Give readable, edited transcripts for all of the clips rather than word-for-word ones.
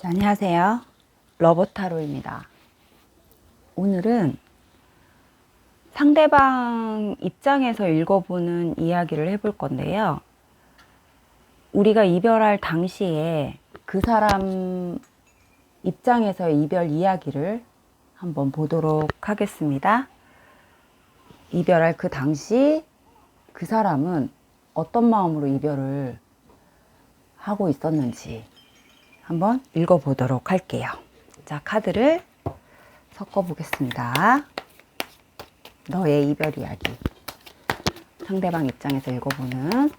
안녕하세요. 러버타로입니다. 오늘은 상대방 입장에서 읽어보는 이야기를 해볼 건데요. 우리가 이별할 당시에 그 사람 입장에서의 이별 이야기를 한번 보도록 하겠습니다. 이별할 그 당시 그 사람은 어떤 마음으로 이별을 하고 있었는지 한번 읽어보도록 할게요. 자, 카드를 섞어보겠습니다. 너의 이별 이야기. 상대방 입장에서 읽어보는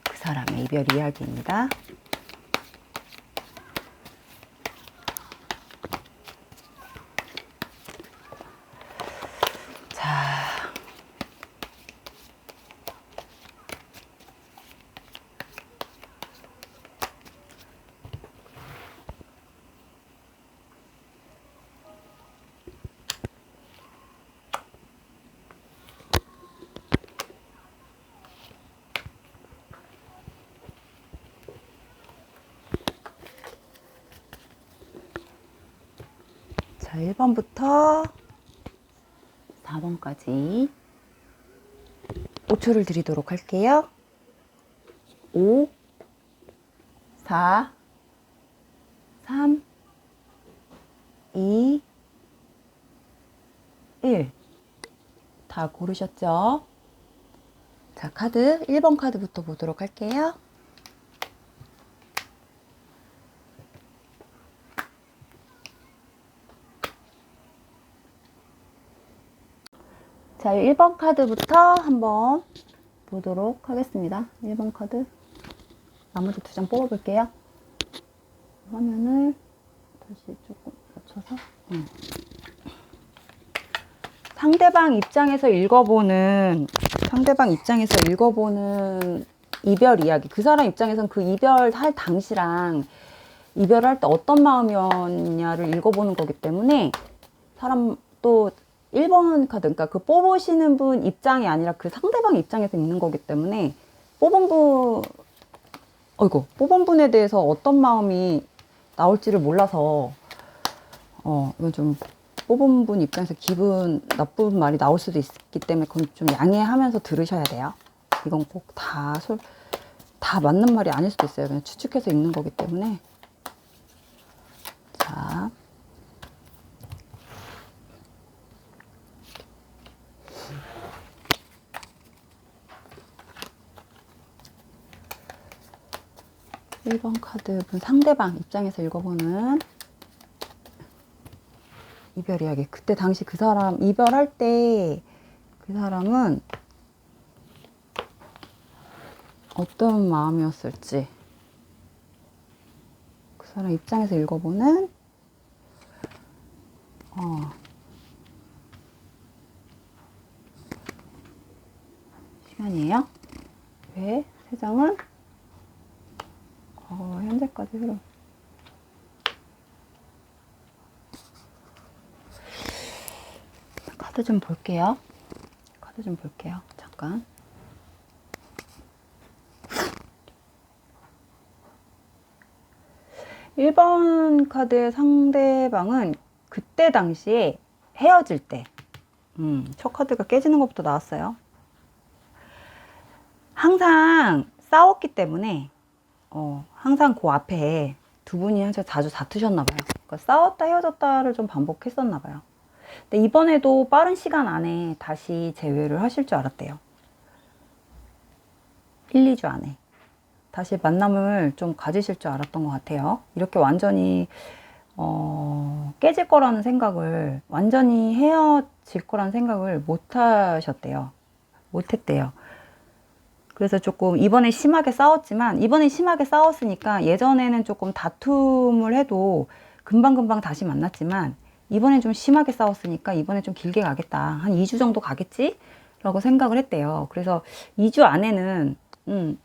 그 사람의 이별 이야기입니다. 자, 자, 1번부터 4번까지 5초를 드리도록 할게요. 5, 4, 3, 2, 1. 다 고르셨죠? 자, 카드 1번 카드부터 보도록 할게요. 자, 1번 카드부터 한번 보도록 하겠습니다. 1번 카드. 나머지 2장 뽑아볼게요. 화면을 다시 조금 맞춰서. 상대방 입장에서 읽어보는 이별 이야기. 그 사람 입장에서는 그 이별할 당시랑 이별할 때 어떤 마음이었냐를 읽어보는 거기 때문에 사람 또 1번 카드, 그러니까 그 뽑으시는 분 입장이 아니라 그 상대방 입장에서 읽는 거기 때문에 뽑은 분에 대해서 어떤 마음이 나올지를 몰라서 이건 좀 뽑은 분 입장에서 기분 나쁜 말이 나올 수도 있기 때문에 그건 좀 양해하면서 들으셔야 돼요. 이건 꼭 다 맞는 말이 아닐 수도 있어요. 그냥 추측해서 읽는 거기 때문에. 자. 일 번 카드 분 상대방 입장에서 읽어보는 이별 이야기. 그때 당시 그 사람 이별할 때 그 사람은 어떤 마음이었을지 그 사람 입장에서 읽어보는 시간이에요. 왜? 세 장은 현재까지 흐름. 카드 좀 볼게요. 잠깐. (1번) 카드의 상대방은 그때 당시에 헤어질 때 첫 카드가 깨지는 것부터 나왔어요. 항상 싸웠기 때문에 항상 그 앞에 두 분이 자주 다투셨나 봐요. 그러니까 싸웠다 헤어졌다를 좀 반복했었나 봐요. 근데 이번에도 빠른 시간 안에 다시 재회를 하실 줄 알았대요. 1, 2주 안에 다시 만남을 좀 가지실 줄 알았던 것 같아요. 이렇게 완전히 깨질 거라는 생각을, 완전히 헤어질 거라는 생각을 못 하셨대요. 못 했대요. 그래서 조금 이번에 심하게 싸웠으니까 예전에는 조금 다툼을 해도 금방금방 다시 만났지만 이번엔 좀 심하게 싸웠으니까 이번에 좀 길게 가겠다. 한 2주 정도 가겠지? 라고 생각을 했대요. 그래서 2주 안에는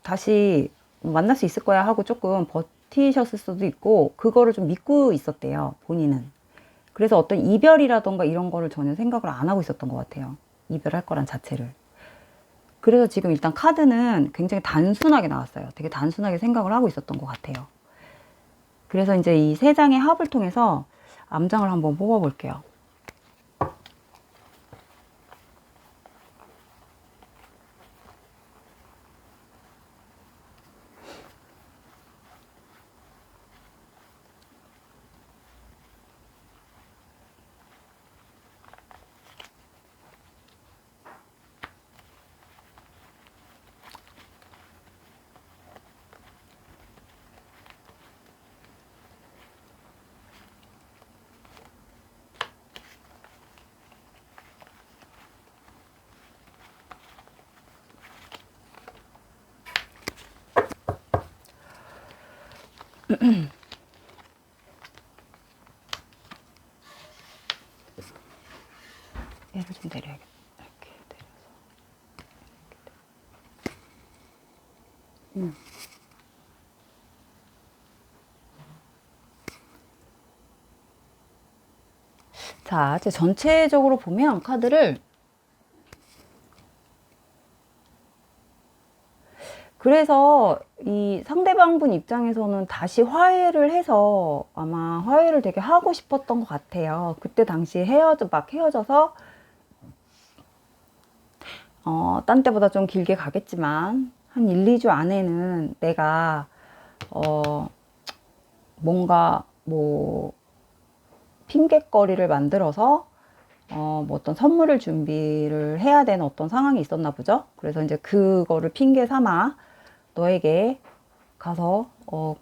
다시 만날 수 있을 거야 하고 조금 버티셨을 수도 있고 그거를 좀 믿고 있었대요. 본인은. 그래서 어떤 이별이라던가 이런 거를 전혀 생각을 안 하고 있었던 것 같아요. 이별할 거란 자체를. 그래서 지금 일단 카드는 굉장히 단순하게 나왔어요. 되게 단순하게 생각을 하고 있었던 것 같아요. 그래서 이제 이 세 장의 합을 통해서 암장을 한번 뽑아볼게요. 얘를 좀 내려야겠다. 이렇게 내려서. 자, 이제 전체적으로 보면 카드를 그래서 이 상대방분 입장에서는 다시 화해를 해서 아마 화해를 되게 하고 싶었던 것 같아요. 그때 당시 헤어져서 딴 때보다 좀 길게 가겠지만 한 1, 2주 안에는 내가 뭔가 뭐 핑곗거리를 만들어서 뭐 어떤 선물을 준비를 해야 되는 어떤 상황이 있었나 보죠. 그래서 이제 그거를 핑계 삼아 너에게 가서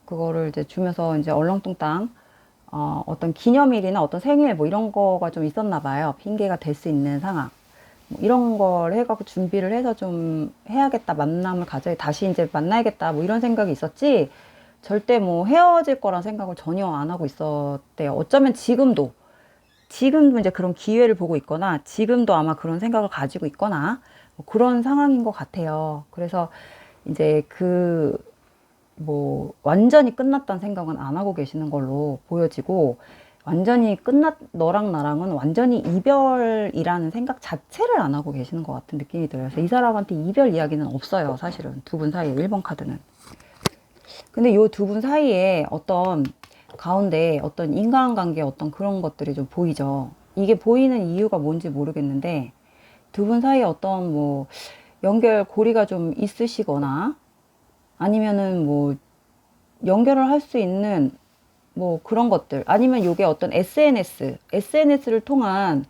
그거를 이제 주면서 이제 얼렁뚱땅 어떤 기념일이나 어떤 생일 뭐 이런 거가 좀 있었나 봐요. 핑계가 될 수 있는 상황. 뭐 이런 걸 해갖고 준비를 해서 좀 해야겠다. 만남을 가져 다시 이제 만나야겠다. 뭐 이런 생각이 있었지. 절대 뭐 헤어질 거란 생각을 전혀 안 하고 있었대요. 어쩌면 지금도 이제 그런 기회를 보고 있거나 지금도 아마 그런 생각을 가지고 있거나 뭐 그런 상황인 것 같아요. 그래서 이제 뭐 완전히 끝났다는 생각은 안 하고 계시는 걸로 보여지고 완전히 너랑 나랑은 완전히 이별이라는 생각 자체를 안 하고 계시는 것 같은 느낌이 들어요. 그래서 이 사람한테 이별 이야기는 없어요. 사실은 두 분 사이에 1번 카드는. 근데 이 두 분 사이에 어떤 가운데 어떤 인간관계 어떤 그런 것들이 좀 보이죠. 이게 보이는 이유가 뭔지 모르겠는데 두 분 사이에 어떤 뭐 연결고리가 좀 있으시거나 아니면은 뭐 연결을 할 수 있는 뭐 그런 것들 아니면 요게 어떤 SNS를 통한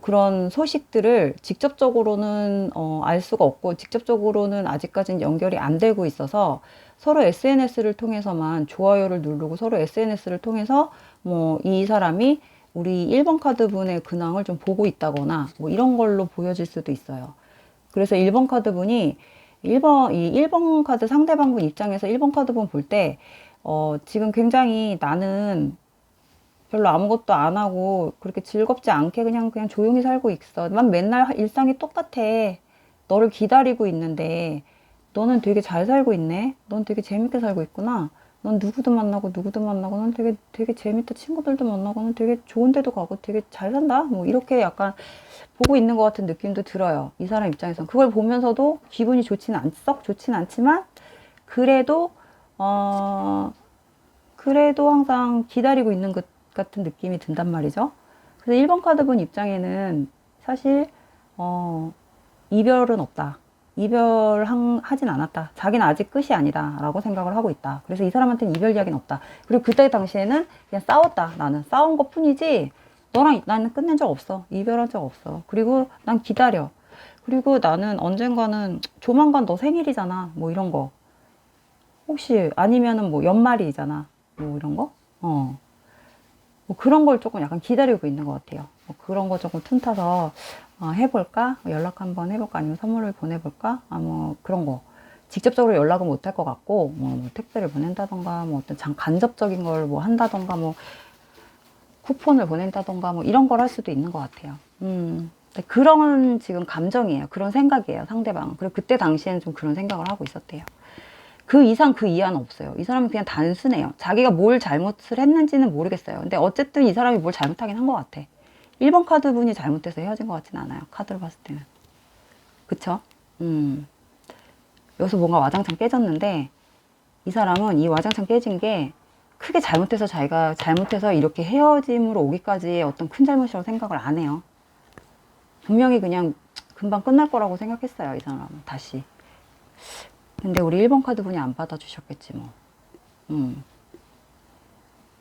그런 소식들을 직접적으로는 알 수가 없고 직접적으로는 아직까지는 연결이 안 되고 있어서 서로 SNS를 통해서만 좋아요를 누르고 서로 SNS를 통해서 뭐 이 사람이 우리 1번 카드 분의 근황을 좀 보고 있다거나 뭐 이런 걸로 보여질 수도 있어요. 그래서 1번 카드 분이 이 1번 카드 상대방분 입장에서 1번 카드 분 볼 때 지금 굉장히 나는 별로 아무것도 안 하고 그렇게 즐겁지 않게 그냥 조용히 살고 있어. 난 맨날 일상이 똑같아. 너를 기다리고 있는데 너는 되게 잘 살고 있네. 넌 되게 재밌게 살고 있구나. 넌 누구도 만나고 넌 되게 재밌다. 친구들도 만나고 넌 되게 좋은 데도 가고 되게 잘 산다. 뭐 이렇게 약간 보고 있는 것 같은 느낌도 들어요. 이 사람 입장에선. 그걸 보면서도 기분이 썩 좋진 않지만 그래도 그래도 항상 기다리고 있는 것 같은 느낌이 든단 말이죠. 그래서 1번 카드분 입장에는 사실 이별은 없다. 하진 않았다. 자기는 아직 끝이 아니다. 라고 생각을 하고 있다. 그래서 이 사람한테는 이별 이야기는 없다. 그리고 그때 당시에는 그냥 싸웠다. 나는 싸운 것 뿐이지 나는 끝낸 적 없어. 이별한 적 없어. 그리고 난 기다려. 그리고 나는 언젠가는 조만간 너 생일이잖아. 뭐 이런 거. 혹시 아니면은 뭐 연말이잖아. 뭐 이런 거? 뭐 그런 걸 조금 약간 기다리고 있는 것 같아요. 뭐 그런 거 조금 틈타서 해볼까? 연락 한번 해볼까? 아니면 선물을 보내볼까? 뭐 그런 거. 직접적으로 연락은 못 할 것 같고, 뭐 택배를 보낸다던가, 뭐 어떤 간접적인 걸 뭐 한다던가, 뭐 쿠폰을 보낸다던가, 뭐 이런 걸 할 수도 있는 것 같아요. 그런 지금 감정이에요. 그런 생각이에요. 상대방. 그리고 그때 당시에는 좀 그런 생각을 하고 있었대요. 그 이상 그 이하는 없어요. 이 사람은 그냥 단순해요. 자기가 뭘 잘못을 했는지는 모르겠어요. 근데 어쨌든 이 사람이 뭘 잘못하긴 한 것 같아. 1번 카드 분이 잘못돼서 헤어진 것 같진 않아요. 카드로 봤을 때는. 그쵸? 여기서 뭔가 와장창 깨졌는데 이 사람은 이 와장창 깨진 게 크게 잘못해서 자기가 잘못해서 이렇게 헤어짐으로 오기까지의 어떤 큰 잘못이라고 생각을 안 해요. 분명히 그냥 금방 끝날 거라고 생각했어요, 이 사람은. 다시. 근데 우리 1번 카드 분이 안 받아주셨겠지 뭐.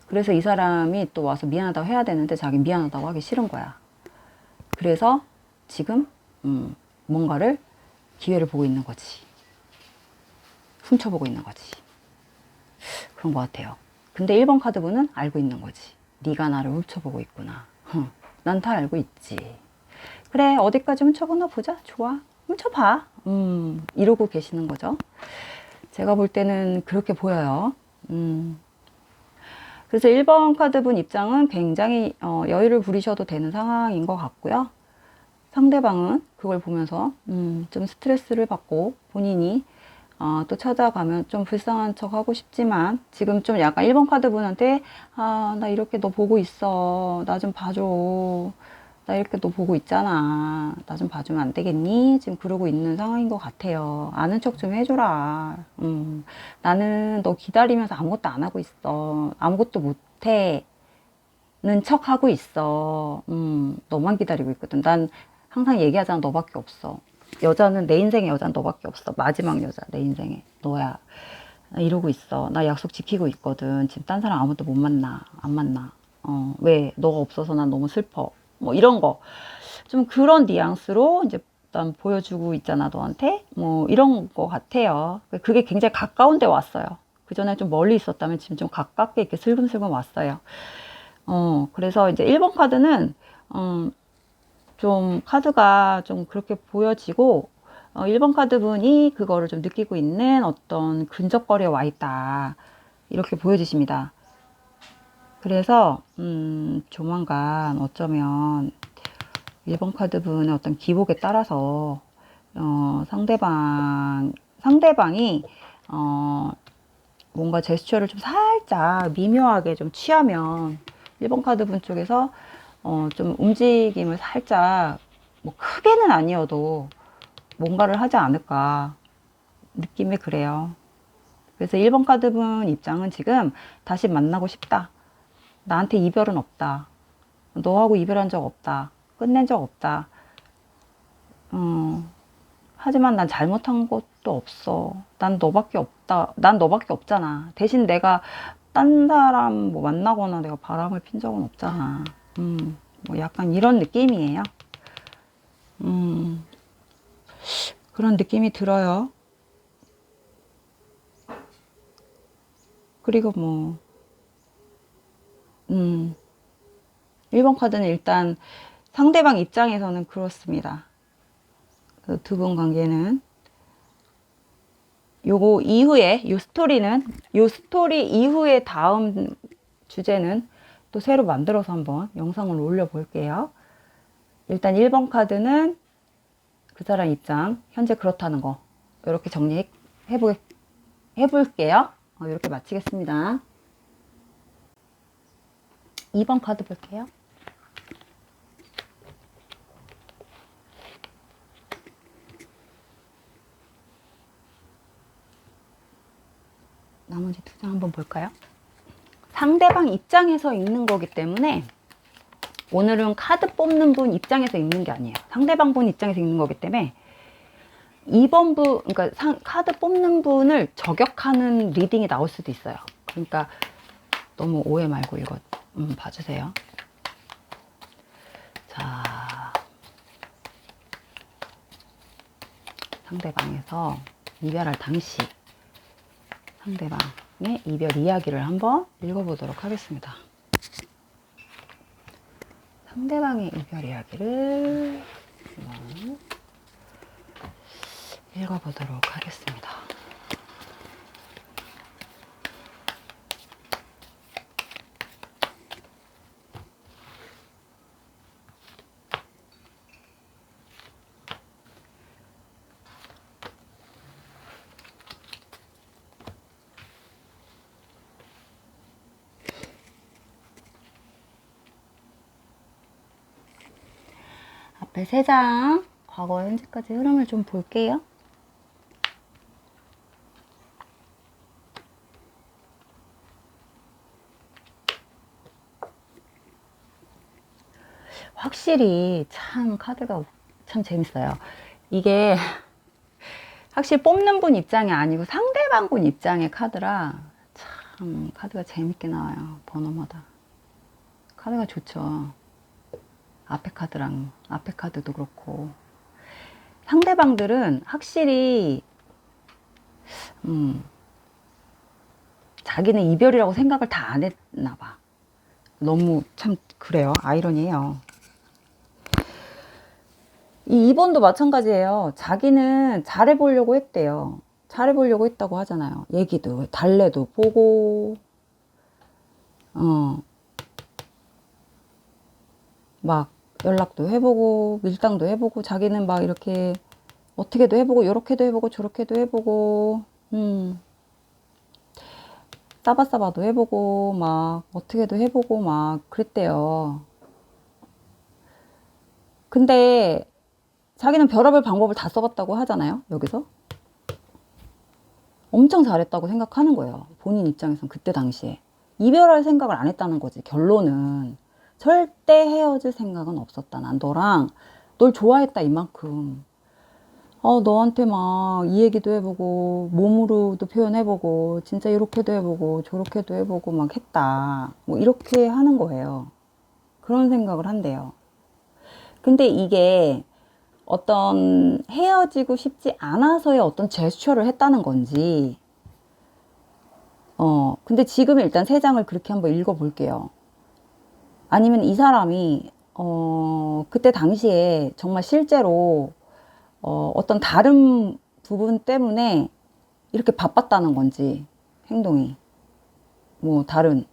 그래서 이 사람이 또 와서 미안하다고 해야 되는데 자기 미안하다고 하기 싫은 거야. 그래서 지금 뭔가를 기회를 보고 있는 거지. 훔쳐보고 있는 거지. 그런 것 같아요. 근데 1번 카드 분은 알고 있는 거지. 네가 나를 훔쳐보고 있구나. 난 다 알고 있지. 그래, 어디까지 훔쳐보나 보자. 좋아, 훔쳐봐. 이러고 계시는 거죠. 제가 볼 때는 그렇게 보여요. 그래서 1번 카드분 입장은 굉장히 여유를 부리셔도 되는 상황인 것 같고요. 상대방은 그걸 보면서 좀 스트레스를 받고 본인이 또 찾아가면 좀 불쌍한 척 하고 싶지만 지금 좀 약간 1번 카드분한테 나 이렇게 너 보고 있어. 나 좀 봐줘. 나 이렇게 너 보고 있잖아. 나 좀 봐주면 안 되겠니? 지금 그러고 있는 상황인 것 같아요. 아는 척 좀 해줘라. 나는 너 기다리면서 아무것도 안 하고 있어. 아무것도 못해. 는 척 하고 있어. 너만 기다리고 있거든. 난 항상 얘기하잖아. 너밖에 없어. 여자는 내 인생에 여자는 너밖에 없어. 마지막 여자 내 인생에 너야. 나 이러고 있어. 나 약속 지키고 있거든. 지금 딴 사람 아무도 못 만나. 안 만나. 왜? 너가 없어서 난 너무 슬퍼. 뭐 이런 거. 좀 그런 뉘앙스로 이제 난 보여주고 있잖아 너한테. 뭐 이런 거 같아요. 그게 굉장히 가까운 데 왔어요. 그전에 좀 멀리 있었다면 지금 좀 가깝게 이렇게 슬금슬금 왔어요. 그래서 이제 1번 카드는 좀 카드가 좀 그렇게 보여지고 1번 카드 분이 그거를 좀 느끼고 있는 어떤 근접거리에 와 있다. 이렇게 보여지십니다. 그래서 조만간 어쩌면 1번 카드 분의 어떤 기복에 따라서 상대방이 뭔가 제스처를 좀 살짝 미묘하게 좀 취하면 1번 카드 분 쪽에서 좀 움직임을 살짝 뭐 크게는 아니어도 뭔가를 하지 않을까 느낌이 그래요. 그래서 1번 카드 분 입장은 지금 다시 만나고 싶다. 나한테 이별은 없다. 너하고 이별한 적 없다. 끝낸 적 없다. 하지만 난 잘못한 것도 없어. 난 너밖에 없다. 난 너밖에 없잖아. 대신 내가 딴 사람 뭐 만나거나 내가 바람을 핀 적은 없잖아. 뭐 약간 이런 느낌이에요. 그런 느낌이 들어요. 그리고 뭐 1번 카드는 일단 상대방 입장에서는 그렇습니다. 그 두 분 관계는 요거 이후에 요 스토리 이후에 다음 주제는 또 새로 만들어서 한번 영상을 올려 볼게요. 일단 1번 카드는 그 사람 입장 현재 그렇다는 거 이렇게 정리해 볼게요. 이렇게 마치겠습니다. 2번 카드 볼게요. 나머지 두 장 한번 볼까요? 상대방 입장에서 읽는 거기 때문에 오늘은 카드 뽑는 분 입장에서 읽는 게 아니에요. 상대방 분 입장에서 읽는 거기 때문에 2번 분, 그러니까 카드 뽑는 분을 저격하는 리딩이 나올 수도 있어요. 그러니까 너무 오해 말고 이거 봐주세요. 자, 상대방에서 이별할 당시 상대방의 이별 이야기를 한번 읽어보도록 하겠습니다. 상대방의 이별 이야기를 한번 읽어보도록 하겠습니다. 앞에 3장 과거 현재까지 흐름을 좀 볼게요. 확실히 참 카드가 참 재밌어요. 이게 확실히 뽑는 분 입장이 아니고 상대방 분 입장의 카드라 참 카드가 재밌게 나와요. 번호마다. 카드가 좋죠. 앞에 카드랑 앞에 카드도 그렇고 상대방들은 확실히 자기는 이별이라고 생각을 다 안 했나 봐. 너무 참 그래요. 아이러니해요. 이 2번도 마찬가지예요. 자기는 잘해보려고 했대요. 잘해보려고 했다고 하잖아요. 얘기도 달래도 보고 막 연락도 해보고 밀당도 해보고 자기는 막 이렇게 어떻게도 해보고 요렇게도 해보고 저렇게도 해보고 싸바싸바도 해보고 막 어떻게도 해보고 막 그랬대요. 근데 자기는 별의별 방법을 다 써봤다고 하잖아요. 여기서 엄청 잘했다고 생각하는 거예요. 본인 입장에선 그때 당시에 이별할 생각을 안 했다는 거지. 결론은 절대 헤어질 생각은 없었다. 난 너랑 널 좋아했다 이만큼. 너한테 막 이 얘기도 해보고 몸으로도 표현해보고 진짜 이렇게도 해보고 저렇게도 해보고 막 했다. 뭐 이렇게 하는 거예요. 그런 생각을 한대요. 근데 이게 어떤 헤어지고 싶지 않아서의 어떤 제스처를 했다는 건지 근데 지금 일단 세 장을 그렇게 한번 읽어볼게요. 아니면 이 사람이 그때 당시에 정말 실제로 어떤 다른 부분 때문에 이렇게 바빴다는 건지 행동이 뭐 다른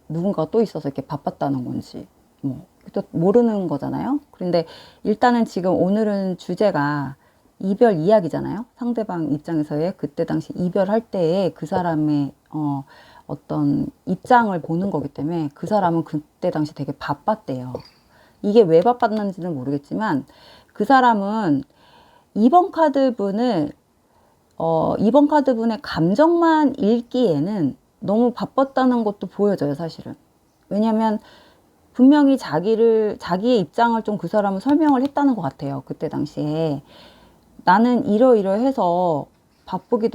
누군가가 또 있어서 이렇게 바빴다는 건지 뭐 또 모르는 거잖아요. 그런데 일단은 지금 오늘은 주제가 이별 이야기잖아요. 상대방 입장에서의 그때 당시 이별할 때에 그 사람의 어떤 입장을 보는 거기 때문에 그 사람은 그때 당시 되게 바빴대요. 이게 왜 바빴는지는 모르겠지만 그 사람은 2번 카드분을 2번 카드분의 감정만 읽기에는 너무 바빴다는 것도 보여져요, 사실은. 왜냐면 분명히 자기의 입장을 좀 그 사람은 설명을 했다는 것 같아요. 그때 당시에. 나는 이러이러해서 바쁘기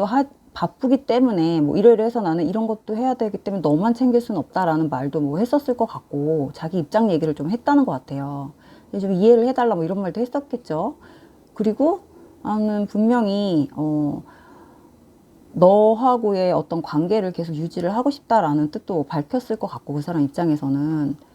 때문에 뭐 이러이러해서 나는 이런 것도 해야 되기 때문에 너만 챙길 수는 없다라는 말도 뭐 했었을 것 같고 자기 입장 얘기를 좀 했다는 것 같아요. 좀 이해를 해달라 뭐 이런 말도 했었겠죠. 그리고 나는 분명히 너하고의 어떤 관계를 계속 유지를 하고 싶다라는 뜻도 밝혔을 것 같고 그 사람 입장에서는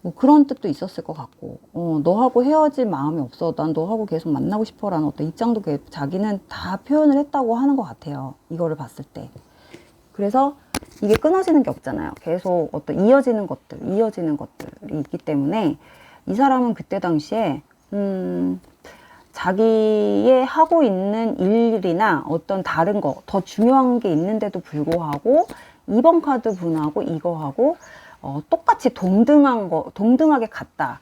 뭐 그런 뜻도 있었을 것 같고 너하고 헤어질 마음이 없어 난 너하고 계속 만나고 싶어 라는 어떤 입장도 자기는 다 표현을 했다고 하는 것 같아요. 이거를 봤을 때. 그래서 이게 끊어지는 게 없잖아요. 계속 어떤 이어지는 것들이 있기 때문에 이 사람은 그때 당시에 자기의 하고 있는 일이나 어떤 다른 거 더 중요한 게 있는데도 불구하고 2번 카드 분하고 이거하고 똑같이 동등하게 갔다.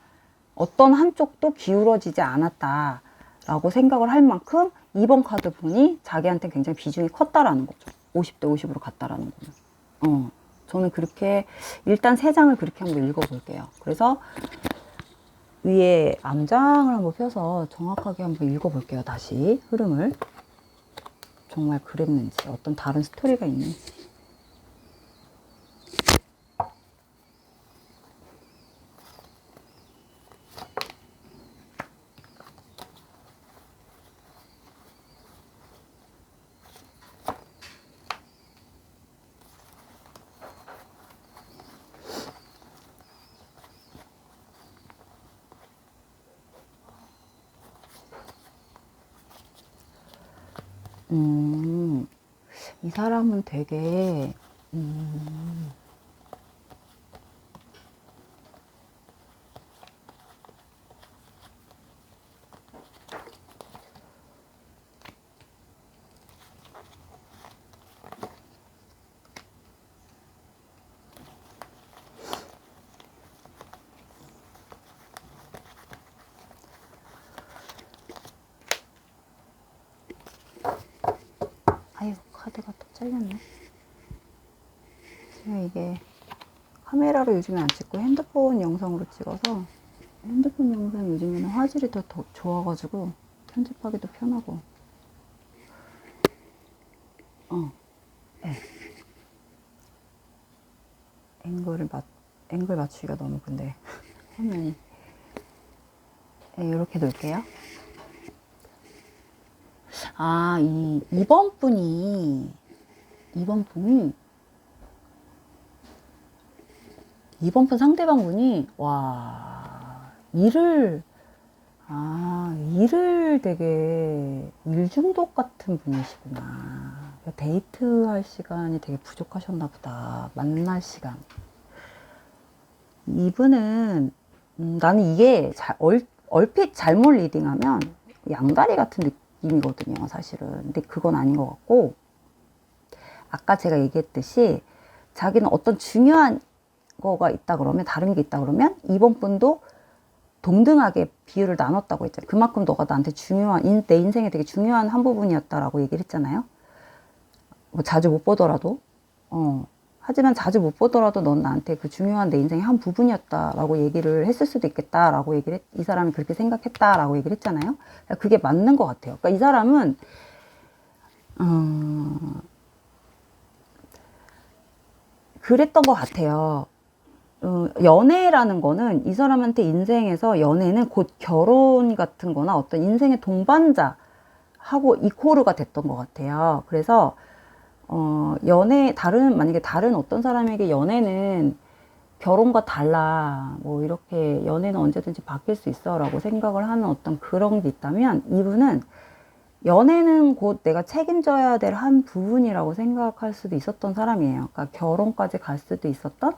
어떤 한쪽도 기울어지지 않았다 라고 생각을 할 만큼 2번 카드 분이 자기한테 굉장히 비중이 컸다라는 거죠. 50대 50으로 갔다라는 거는. 저는 그렇게 일단 세 장을 그렇게 한번 읽어볼게요. 그래서 위에 암장을 한번 펴서 정확하게 한번 읽어볼게요. 다시 흐름을 정말 그랬는지 어떤 다른 스토리가 있는지. 이 사람은 되게 아유 카드가 또 잘렸네. 제가 이게 카메라로 요즘에 안 찍고 핸드폰 영상으로 찍어서 핸드폰 영상 요즘에는 화질이 더 좋아가지고 편집하기도 편하고. 네. 앵글 맞추기가 너무 근데 화면이. 네, 이렇게 놓을게요. 아, 2번 분 상대방분이, 일을 되게 일중독 같은 분이시구나. 데이트할 시간이 되게 부족하셨나 보다. 만날 시간. 이분은, 나는 이게 얼핏 잘못 리딩하면 양다리 같은 느낌이거든요, 사실은. 근데 그건 아닌 것 같고, 아까 제가 얘기했듯이 자기는 어떤 중요한 거가 있다 그러면, 다른 게 있다 그러면 이번 분도 동등하게 비율을 나눴다고 했잖아요. 그만큼 너가 나한테 내 인생에 되게 중요한 한 부분이었다라고 얘기를 했잖아요. 뭐 자주 못 보더라도. 하지만 자주 못 보더라도 넌 나한테 그 중요한 내 인생의 한 부분이었다라고 얘기를 했을 수도 있겠다라고 이 사람이 그렇게 생각했다라고 얘기를 했잖아요. 그게 맞는 것 같아요. 그러니까 이 사람은, 그랬던 것 같아요. 연애라는 거는 이 사람한테 인생에서 연애는 곧 결혼 같은 거나 어떤 인생의 동반자하고 이코르가 됐던 것 같아요. 그래서, 만약에 다른 어떤 사람에게 연애는 결혼과 달라. 뭐, 이렇게 연애는 언제든지 바뀔 수 있어. 라고 생각을 하는 어떤 그런 게 있다면, 이분은 연애는 곧 내가 책임져야 될 한 부분이라고 생각할 수도 있었던 사람이에요. 그러니까 결혼까지 갈 수도 있었던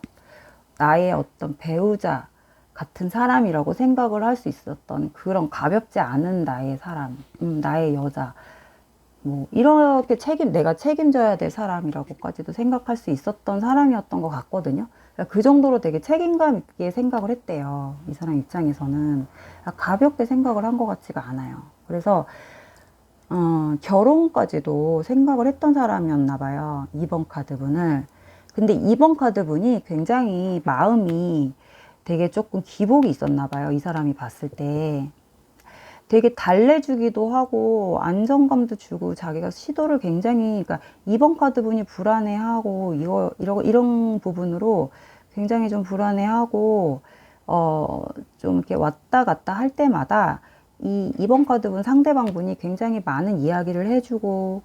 나의 어떤 배우자 같은 사람이라고 생각을 할 수 있었던 그런 가볍지 않은 나의 사람, 나의 여자, 뭐, 이렇게 내가 책임져야 될 사람이라고까지도 생각할 수 있었던 사람이었던 것 같거든요. 그러니까 그 정도로 되게 책임감 있게 생각을 했대요. 이 사람 입장에서는. 가볍게 생각을 한 것 같지가 않아요. 그래서, 결혼까지도 생각을 했던 사람이었나 봐요. 2번 카드분을. 근데 2번 카드분이 굉장히 마음이 되게 조금 기복이 있었나 봐요. 이 사람이 봤을 때. 되게 달래주기도 하고 안정감도 주고 자기가 시도를 굉장히, 그러니까 2번 카드분이 불안해하고 이런 부분으로 굉장히 좀 불안해하고 좀 이렇게 왔다 갔다 할 때마다 이 2번 카드분 상대방분이 굉장히 많은 이야기를 해주고,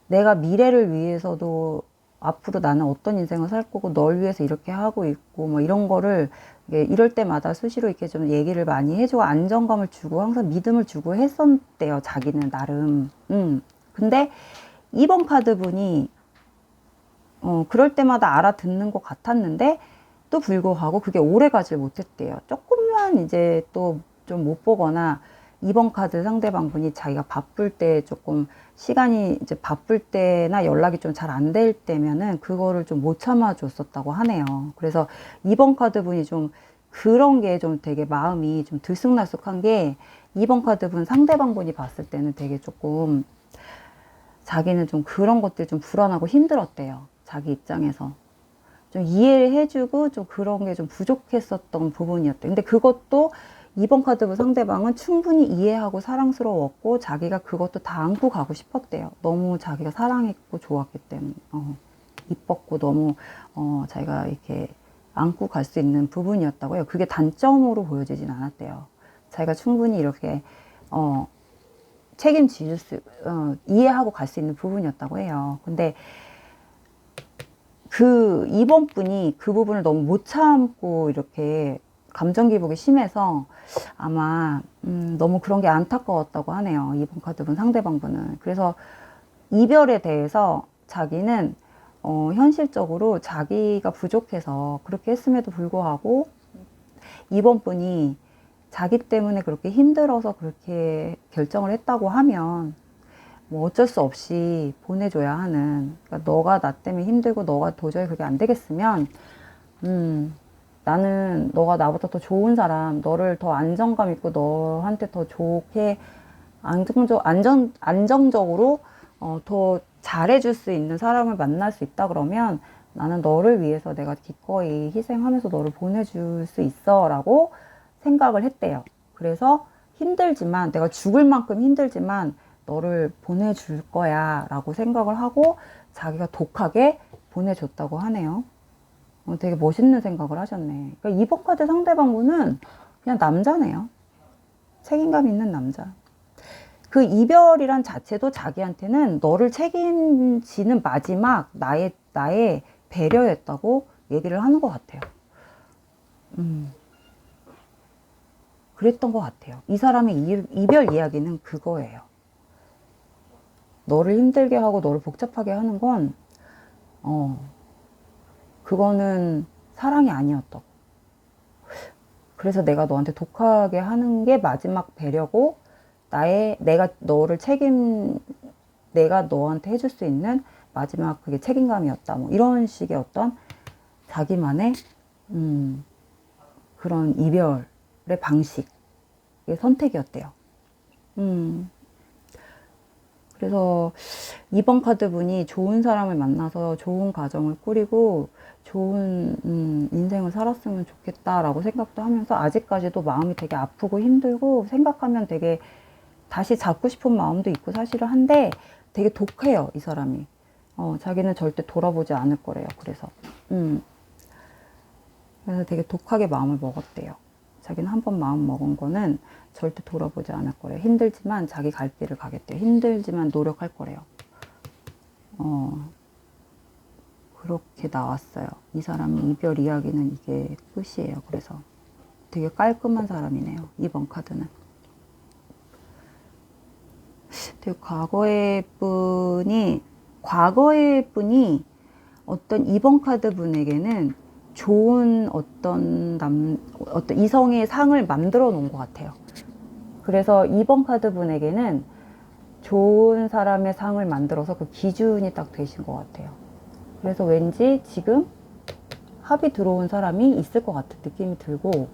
내가 미래를 위해서도 앞으로 나는 어떤 인생을 살 거고 널 위해서 이렇게 하고 있고 뭐 이런 거를 이럴 때마다 수시로 이렇게 좀 얘기를 많이 해주고 안정감을 주고 항상 믿음을 주고 했었대요. 자기는 나름. 근데 2번 카드 분이 그럴 때마다 알아듣는 것 같았는데 또 불구하고 그게 오래 가질 못했대요. 조금만 이제 또 좀 못 보거나 2번 카드 상대방 분이 자기가 바쁠 때 조금 시간이 이제 바쁠 때나 연락이 좀 잘 안 될 때면은 그거를 좀 못 참아줬었다고 하네요. 그래서 2번 카드 분이 좀 그런 게 좀 되게 마음이 좀 들쑥날쑥한 게, 2번 카드 분 상대방 분이 봤을 때는 되게 조금 자기는 좀 그런 것들 좀 불안하고 힘들었대요. 자기 입장에서. 좀 이해를 해주고 좀 그런 게 좀 부족했었던 부분이었대요. 근데 그것도 2번 카드부 상대방은 충분히 이해하고 사랑스러웠고 자기가 그것도 다 안고 가고 싶었대요. 너무 자기가 사랑했고 좋았기 때문에. 이뻤고 너무 자기가 이렇게 안고 갈 수 있는 부분이었다고요. 그게 단점으로 보여지진 않았대요. 자기가 충분히 이렇게 책임질 이해하고 갈 수 있는 부분이었다고 해요. 근데 그 2번 분이 그 부분을 너무 못 참고 이렇게 감정 기복이 심해서 아마 너무 그런 게 안타까웠다고 하네요. 2번 카드분 상대방 분은. 그래서 이별에 대해서 자기는 현실적으로 자기가 부족해서 그렇게 했음에도 불구하고 2번 분이 자기 때문에 그렇게 힘들어서 그렇게 결정을 했다고 하면 뭐 어쩔 수 없이 보내줘야 하는, 그러니까 너가 나 때문에 힘들고 너가 도저히 그게 안 되겠으면 나는 너가 나보다 더 좋은 사람, 너를 더 안정감 있고 너한테 더 좋게 안정적으로 더 잘해줄 수 있는 사람을 만날 수 있다 그러면 나는 너를 위해서 내가 기꺼이 희생하면서 너를 보내줄 수 있어 라고 생각을 했대요. 그래서 힘들지만, 내가 죽을 만큼 힘들지만 너를 보내줄 거야 라고 생각을 하고 자기가 독하게 보내줬다고 하네요. 되게 멋있는 생각을 하셨네. 그러니까 2번 카드 상대방분은 그냥 남자네요. 책임감 있는 남자. 그 이별이란 자체도 자기한테는 너를 책임지는 마지막 나의 배려였다고 얘기를 하는 것 같아요. 그랬던 것 같아요. 이 사람의 이별 이야기는 그거예요. 너를 힘들게 하고 너를 복잡하게 하는 건, 그거는 사랑이 아니었다고. 그래서 내가 너한테 독하게 하는 게 마지막 배려고, 내가 너한테 해줄 수 있는 마지막 그게 책임감이었다. 뭐 이런 식의 어떤 자기만의, 그런 이별의 방식의 선택이었대요. 그래서 2번 카드 분이 좋은 사람을 만나서 좋은 가정을 꾸리고 좋은 인생을 살았으면 좋겠다라고 생각도 하면서 아직까지도 마음이 되게 아프고 힘들고 생각하면 되게 다시 잡고 싶은 마음도 있고 사실은 한데 되게 독해요, 이 사람이. 자기는 절대 돌아보지 않을 거래요. 그래서 되게 독하게 마음을 먹었대요. 자기는 한 번 마음 먹은 거는 절대 돌아보지 않을 거래요. 힘들지만 자기 갈 길을 가겠대요. 힘들지만 노력할 거래요. 그렇게 나왔어요. 이 사람의 이별 이야기는 이게 끝이에요. 그래서 되게 깔끔한 사람이네요. 2번 카드는. 되게 과거의 분이 어떤 2번 카드 분에게는 좋은 어떤 이성의 상을 만들어 놓은 것 같아요. 그래서 2번 카드 분에게는 좋은 사람의 상을 만들어서 그 기준이 딱 되신 것 같아요. 그래서 왠지 지금 합이 들어온 사람이 있을 것 같은 느낌이 들고,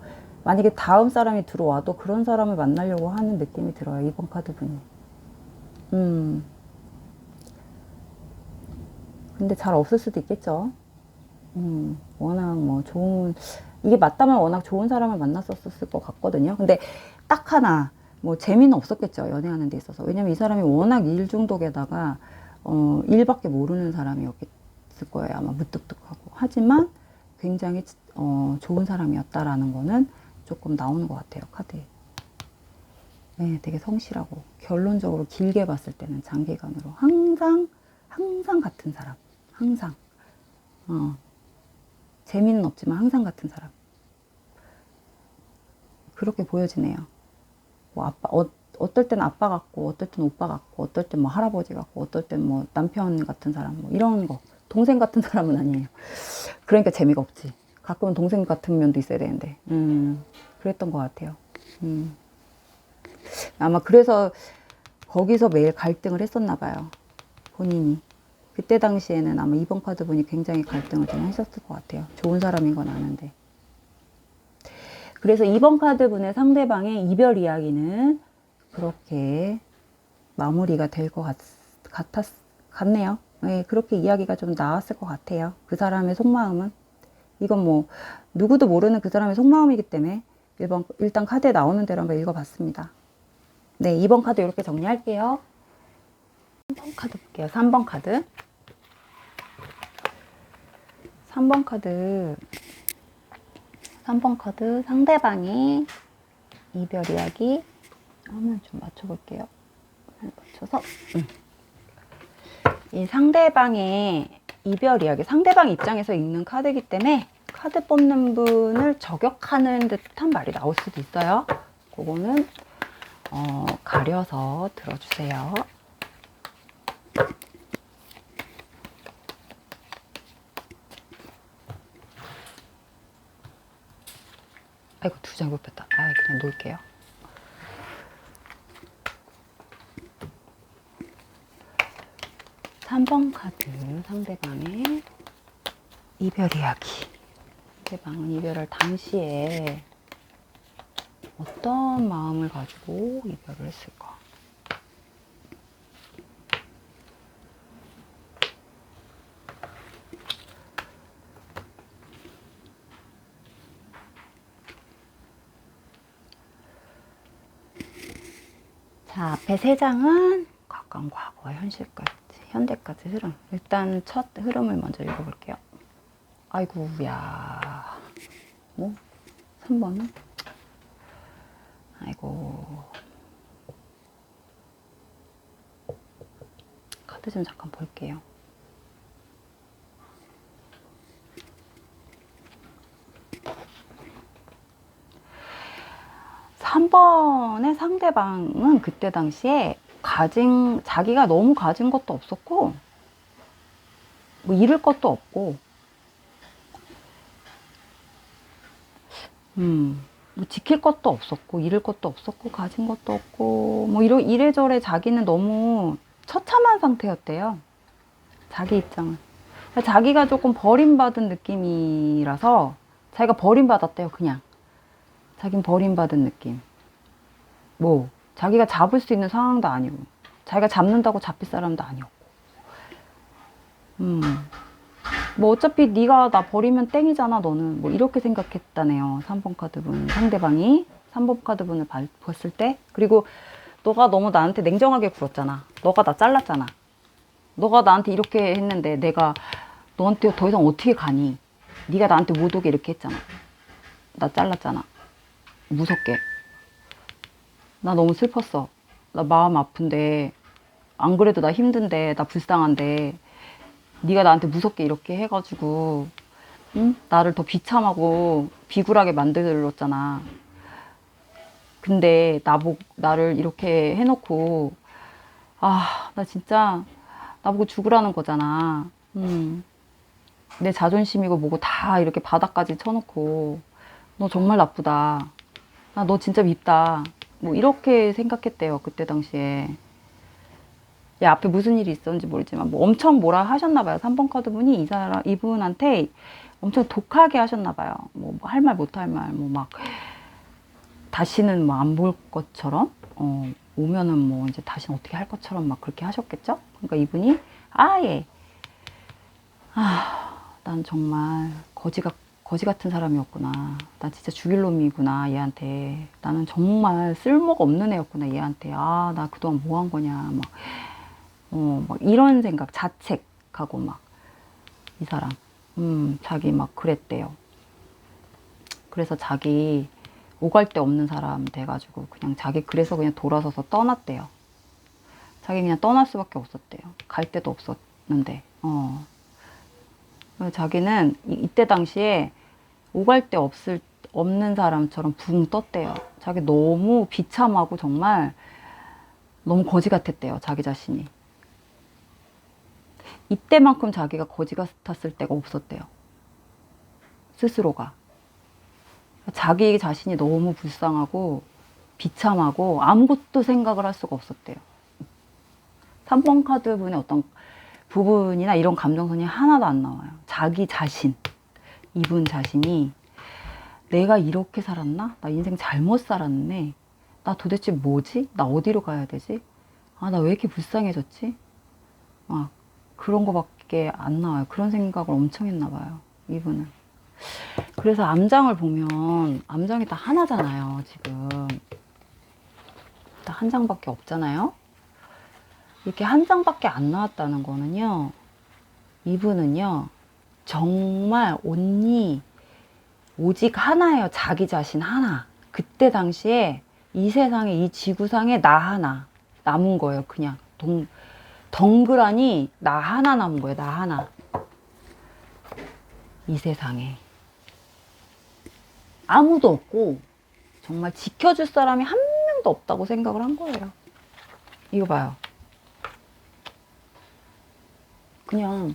만약에 다음 사람이 들어와도 그런 사람을 만나려고 하는 느낌이 들어요. 2번 카드 분이. 근데 잘 없을 수도 있겠죠. 워낙 이게 맞다면 워낙 좋은 사람을 만났었을 것 같거든요. 근데 딱 하나, 재미는 없었겠죠. 연애하는 데 있어서. 왜냐면 이 사람이 워낙 일 중독에다가, 일밖에 모르는 사람이었을 거예요. 아마 무뚝뚝하고. 하지만 굉장히, 좋은 사람이었다라는 거는 조금 나오는 것 같아요. 카드에. 네, 되게 성실하고. 결론적으로 길게 봤을 때는 장기간으로. 항상 같은 사람. 항상. 재미는 없지만 항상 같은 사람. 그렇게 보여지네요. 어떨 땐 아빠 같고, 어떨 땐 오빠 같고, 어떨 땐 할아버지 같고, 어떨 땐 남편 같은 사람, 이런 거. 동생 같은 사람은 아니에요. 그러니까 재미가 없지. 가끔은 동생 같은 면도 있어야 되는데. 그랬던 것 같아요. 아마 그래서 거기서 매일 갈등을 했었나 봐요. 본인이. 그때 당시에는 아마 2번 카드 분이 굉장히 갈등을 좀 하셨을 것 같아요. 좋은 사람인 건 아는데. 그래서 2번 카드 분의 상대방의 이별 이야기는 그렇게 마무리가 될 것 같네요. 네, 그렇게 이야기가 좀 나왔을 것 같아요. 그 사람의 속마음은. 이건 누구도 모르는 그 사람의 속마음이기 때문에 일단 카드에 나오는 대로 한번 읽어봤습니다. 네, 2번 카드 이렇게 정리할게요. 3번 카드 볼게요. 3번 카드. 3번 카드 상대방의 이별 이야기 화면 좀 맞춰볼게요. 맞춰서 이 상대방의 이별 이야기, 상대방 입장에서 읽는 카드이기 때문에 카드 뽑는 분을 저격하는 듯한 말이 나올 수도 있어요. 그거는 가려서 들어주세요. 아이고, 2장 뽑혔다. 그냥 놓을게요. (3번) 카드 상대방의 이별 이야기. 상대방은 이별할 당시에 어떤 마음을 가지고 이별을 했을까? 자, 앞에 세 장은 가까운 과거와 현실까지, 현대까지 흐름. 일단 첫 흐름을 먼저 읽어볼게요. 아이고야. 뭐? 3번은? 아이고. 카드 좀 잠깐 볼게요. 3번의 상대방은 그때 당시에 자기가 너무 가진 것도 없었고, 뭐 잃을 것도 없고, 뭐 지킬 것도 없었고, 잃을 것도 없었고, 가진 것도 없고, 뭐 이래저래 자기는 너무 처참한 상태였대요. 자기 입장은. 자기가 조금 버림받은 느낌이라서, 자기가 버림받았대요, 그냥. 자긴 버림받은 느낌. 뭐 자기가 잡을 수 있는 상황도 아니고, 자기가 잡는다고 잡힐 사람도 아니었고, 뭐 어차피 네가 나 버리면 땡이잖아 너는, 뭐 이렇게 생각했다네요. 3번 카드분 상대방이 3번 카드분을 봤을 때. 그리고 너가 너무 나한테 냉정하게 굴었잖아. 너가 나 잘랐잖아. 너가 나한테 이렇게 했는데 내가 너한테 더 이상 어떻게 가니? 네가 나한테 못 오게 이렇게 했잖아. 나 잘랐잖아. 무섭게. 나 너무 슬펐어. 나 마음 아픈데, 안 그래도 나 힘든데, 나 불쌍한데, 네가 나한테 무섭게 이렇게 해가지고, 응? 나를 더 비참하고 비굴하게 만들었잖아. 근데 나를 이렇게 해놓고, 나 진짜 나보고 죽으라는 거잖아. 내 자존심이고 뭐고 다 이렇게 바닥까지 쳐놓고, 너 정말 나쁘다. 너 진짜 밉다. 뭐 이렇게 생각했대요, 그때 당시에. 야, 앞에 무슨 일이 있었는지 모르지만 뭐 엄청 뭐라 하셨나봐요. 3번 카드 분이 이분한테 엄청 독하게 하셨나봐요. 뭐 할 말 못할 말, 뭐 막 다시는 뭐 안 볼 것처럼, 오면은 뭐 이제 다시는 어떻게 할 것처럼 막 그렇게 하셨겠죠? 그러니까 이분이 아예, 난 정말 거지 같은 사람이었구나. 난 진짜 죽일 놈이구나, 얘한테. 나는 정말 쓸모가 없는 애였구나, 얘한테. 나 그동안 뭐 한 거냐, 막 이런 생각, 자책하고 막, 이 사람. 자기 막 그랬대요. 그래서 자기 오갈 데 없는 사람 돼가지고, 그래서 그냥 돌아서서 떠났대요. 자기 그냥 떠날 수밖에 없었대요. 갈 데도 없었는데, 자기는 이때 당시에 오갈 데 없는 사람처럼 붕 떴대요. 자기 너무 비참하고 정말 너무 거지 같았대요, 자기 자신이. 이때만큼 자기가 거지 같았을 때가 없었대요, 스스로가. 자기 자신이 너무 불쌍하고 비참하고 아무것도 생각을 할 수가 없었대요. 3번 카드 분의 어떤 부분이나 이런 감정선이 하나도 안 나와요. 자기 자신, 이분 자신이 내가 이렇게 살았나? 나 인생 잘못 살았네. 나 도대체 뭐지? 나 어디로 가야 되지? 나 왜 이렇게 불쌍해졌지? 막 그런 거밖에 안 나와요. 그런 생각을 엄청 했나 봐요, 이분은. 그래서 암장을 보면 암장이 딱 하나잖아요, 지금. 딱 한 장밖에 없잖아요. 이렇게 한 장밖에 안 나왔다는 거는요, 이분은요 정말 오직 하나예요. 자기 자신 하나. 그때 당시에 이 세상에, 이 지구상에 나 하나 남은 거예요. 그냥 덩그라니 나 하나 남은 거예요. 나 하나. 이 세상에 아무도 없고 정말 지켜줄 사람이 한 명도 없다고 생각을 한 거예요. 이거 봐요. 그냥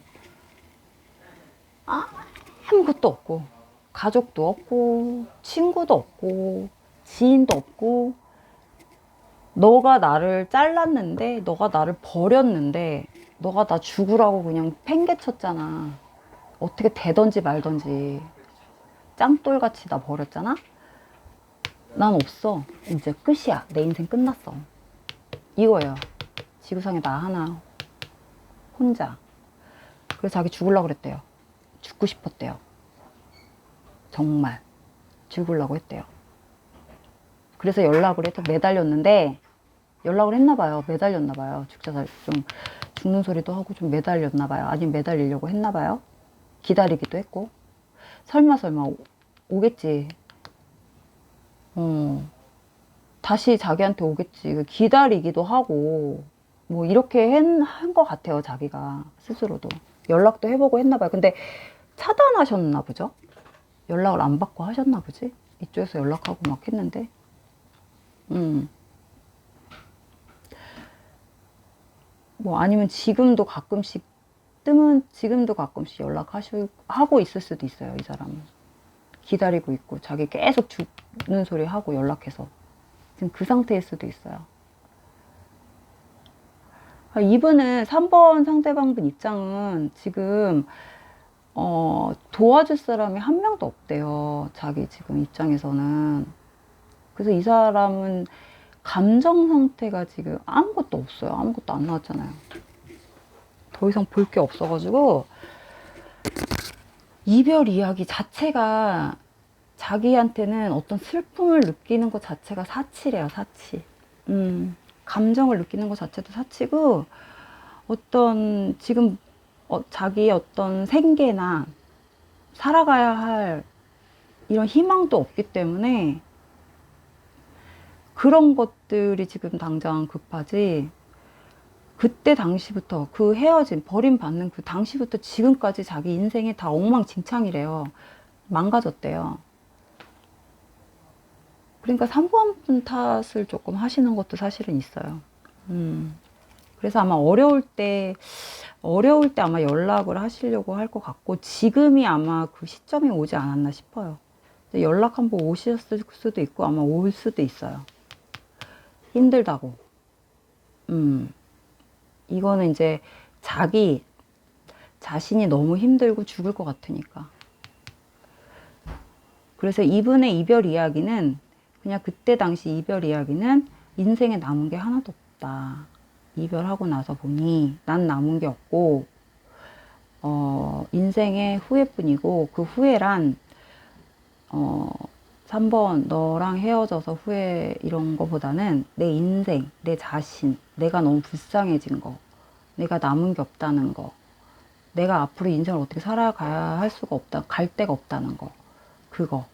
아무것도 없고, 가족도 없고, 친구도 없고, 지인도 없고, 너가 나를 잘랐는데, 너가 나를 버렸는데, 너가 나 죽으라고 그냥 팽개쳤잖아. 어떻게 되던지 말던지. 짱돌같이 나 버렸잖아? 난 없어. 이제 끝이야. 내 인생 끝났어. 이거예요. 지구상에 나 하나, 혼자. 그래서 자기 죽으려고 그랬대요. 죽고 싶었대요. 정말 죽으려고 했대요. 그래서 연락을 해서 매달렸는데 연락을 했나 봐요. 매달렸나 봐요. 좀 죽는 소리도 하고 좀 매달렸나 봐요. 아니면 매달리려고 했나 봐요. 기다리기도 했고. 설마 오겠지. 다시 자기한테 오겠지. 기다리기도 하고 뭐 이렇게 한 것 같아요. 자기가 스스로도 연락도 해보고 했나 봐요. 근데 차단하셨나 보죠. 연락을 안 받고 하셨나 보지. 이쪽에서 연락하고 막 했는데 뭐 아니면 지금도 가끔씩 연락하고 있을 수도 있어요. 이 사람은 기다리고 있고 자기 계속 죽는 소리 하고 연락해서 지금 그 상태일 수도 있어요. 이분은 3번 상대방분 입장은 지금 도와줄 사람이 한 명도 없대요. 자기 지금 입장에서는. 그래서 이 사람은 감정 상태가 지금 아무것도 없어요. 아무것도 안 나왔잖아요. 더 이상 볼 게 없어가지고 이별 이야기 자체가 자기한테는 어떤 슬픔을 느끼는 것 자체가 사치래요. 사치. 감정을 느끼는 것 자체도 사치고 어떤 지금 자기의 어떤 생계나 살아가야 할 이런 희망도 없기 때문에 그런 것들이 지금 당장 급하지. 그때 당시부터 그 헤어진 버림받는 그 당시부터 지금까지 자기 인생이 다 엉망진창이래요. 망가졌대요. 그러니까 3번 탓을 조금 하시는 것도 사실은 있어요. 그래서 아마 어려울 때 아마 연락을 하시려고 할 것 같고 지금이 아마 그 시점이 오지 않았나 싶어요. 연락 한번 오셨을 수도 있고 아마 올 수도 있어요. 힘들다고. 이거는 이제 자기 자신이 너무 힘들고 죽을 것 같으니까. 그래서 이분의 이별 이야기는 그냥 그때 당시 이별 이야기는 인생에 남은 게 하나도 없다. 이별하고 나서 보니 난 남은 게 없고 인생의 후회뿐이고 그 후회란 3번 너랑 헤어져서 후회 이런 거보다는 내 인생, 내 자신, 내가 너무 불쌍해진 거, 내가 남은 게 없다는 거, 내가 앞으로 인생을 어떻게 살아가야 할 수가 없다, 갈 데가 없다는 거, 그거.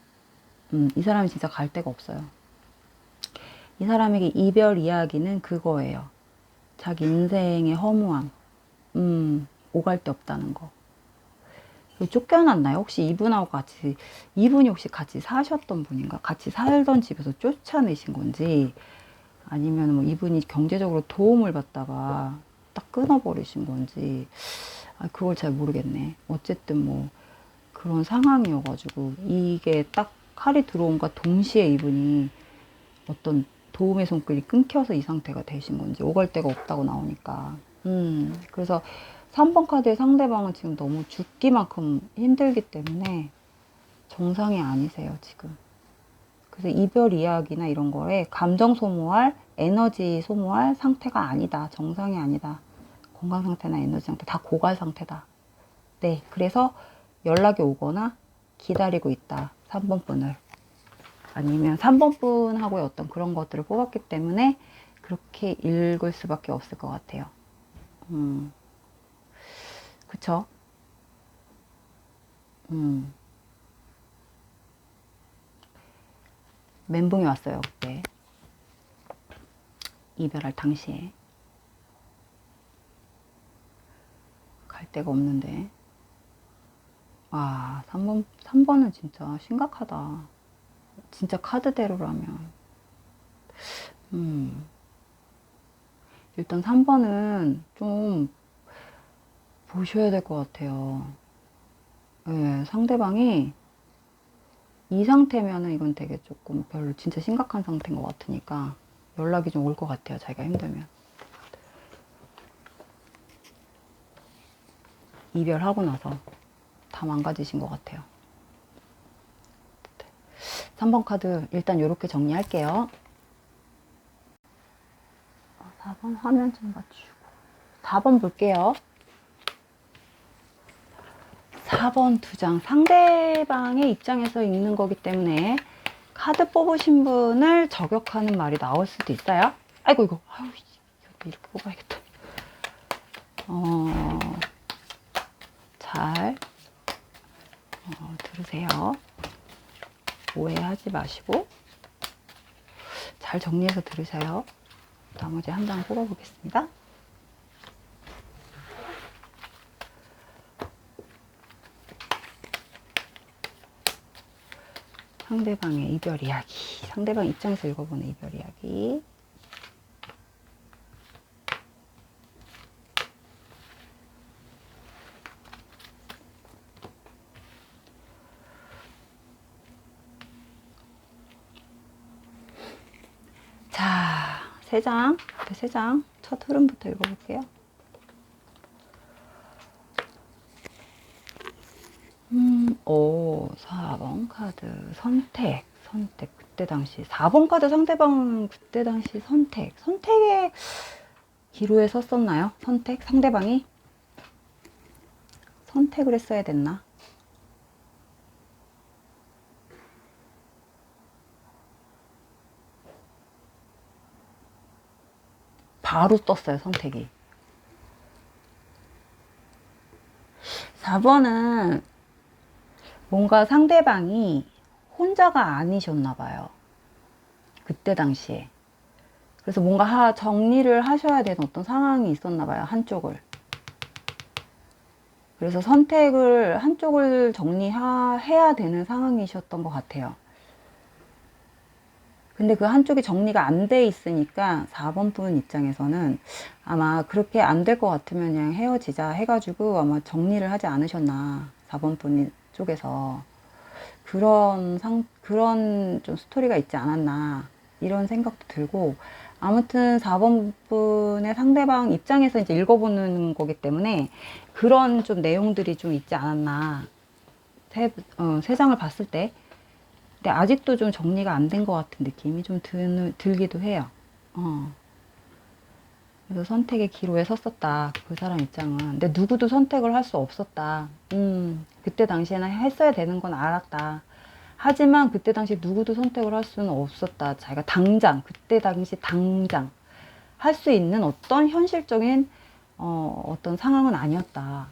이 사람이 진짜 갈 데가 없어요. 이 사람에게 이별 이야기는 그거예요. 자기 인생의 허무함, 오갈 데 없다는 거. 쫓겨났나요? 혹시 이분이 혹시 같이 사셨던 분인가? 같이 살던 집에서 쫓아내신 건지, 아니면 뭐 이분이 경제적으로 도움을 받다가 딱 끊어버리신 건지, 그걸 잘 모르겠네. 어쨌든 뭐 그런 상황이어가지고, 이게 딱 칼이 들어온과 동시에 이분이 어떤 도움의 손길이 끊겨서 이 상태가 되신 건지, 오갈 데가 없다고 나오니까. 그래서 3번 카드의 상대방은 지금 너무 죽기만큼 힘들기 때문에 정상이 아니세요, 지금. 그래서 이별 이야기나 이런 거에 감정 소모할, 에너지 소모할 상태가 아니다. 정상이 아니다. 건강 상태나 에너지 상태 다 고갈 상태다. 네, 그래서 연락이 오거나 기다리고 있다. 3번 분을. 아니면 3번 분하고의 어떤 그런 것들을 뽑았기 때문에 그렇게 읽을 수밖에 없을 것 같아요. 그쵸? 멘붕이 왔어요, 그때. 이별할 당시에. 갈 데가 없는데. 와, 3번은 진짜 심각하다. 진짜 카드대로라면. 일단 3번은 좀 보셔야 될 것 같아요. 네, 상대방이 이 상태면은 이건 되게 조금 별로 진짜 심각한 상태인 것 같으니까 연락이 좀 올 것 같아요. 자기가 힘들면. 이별하고 나서 다 망가지신 것 같아요. 3번 카드 일단 이렇게 정리할게요. 4번 화면 좀 맞추고 4번 볼게요. 4번 두 장 상대방의 입장에서 읽는 거기 때문에 카드 뽑으신 분을 저격하는 말이 나올 수도 있어요. 아이고, 이거. 아유, 이것도 이렇게 뽑아야겠다. 잘, 들으세요. 오해하지 마시고, 잘 정리해서 들으세요. 나머지 한 장 뽑아보겠습니다. 상대방의 이별 이야기. 상대방 입장에서 읽어보는 이별 이야기. 자, 세 장. 세 장. 첫 흐름부터 읽어볼게요. 4번 카드. 선택. 그때 당시. 4번 카드 상대방 그때 당시 선택. 선택의 기로에 섰었나요? 선택? 상대방이? 선택을 했어야 됐나? 바로 떴어요, 선택이. 4번은 뭔가 상대방이 혼자가 아니셨나 봐요. 그때 당시에. 그래서 뭔가 정리를 하셔야 되는 어떤 상황이 있었나 봐요, 한쪽을. 그래서 선택을, 한쪽을 정리해야 되는 상황이셨던 것 같아요. 근데 그 한쪽이 정리가 안 돼 있으니까 4번 분 입장에서는 아마 그렇게 안 될 것 같으면 그냥 헤어지자 해가지고 아마 정리를 하지 않으셨나, 4번 분 쪽에서. 그런 좀 스토리가 있지 않았나, 이런 생각도 들고, 아무튼 4번 분의 상대방 입장에서 이제 읽어보는 거기 때문에 그런 좀 내용들이 좀 있지 않았나, 세 장을 봤을 때. 근데 아직도 좀 정리가 안 된 것 같은 느낌이 좀 들기도 해요. 그래서 선택의 기로에 섰었다, 그 사람 입장은. 근데 누구도 선택을 할 수 없었다. 그때 당시에는 했어야 되는 건 알았다. 하지만 그때 당시 누구도 선택을 할 수는 없었다. 자기가 그때 당시 당장 할 수 있는 어떤 현실적인 어떤 상황은 아니었다.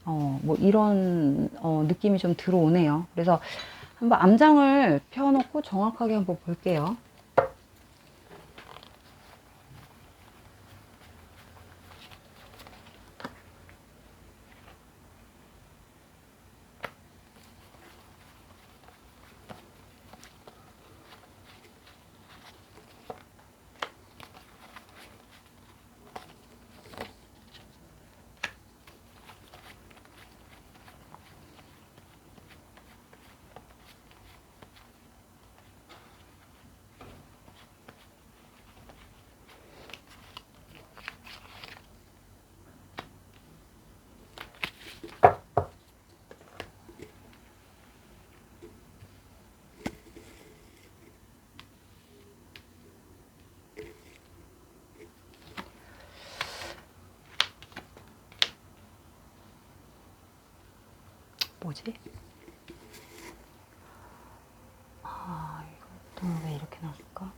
뭐 이런 느낌이 좀 들어오네요. 그래서 한번 암장을 펴놓고 정확하게 한번 볼게요. 뭐지? 이것도 왜 이렇게 나왔을까?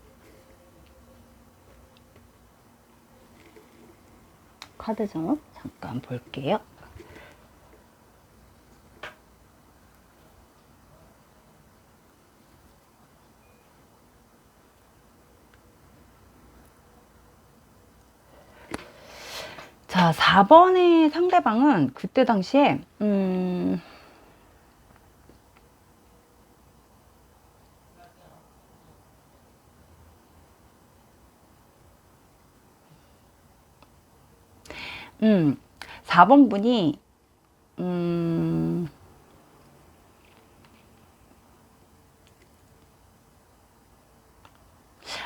카드 좀 잠깐 볼게요. 자, 4번의 상대방은 그때 당시에 음, 4번 분이,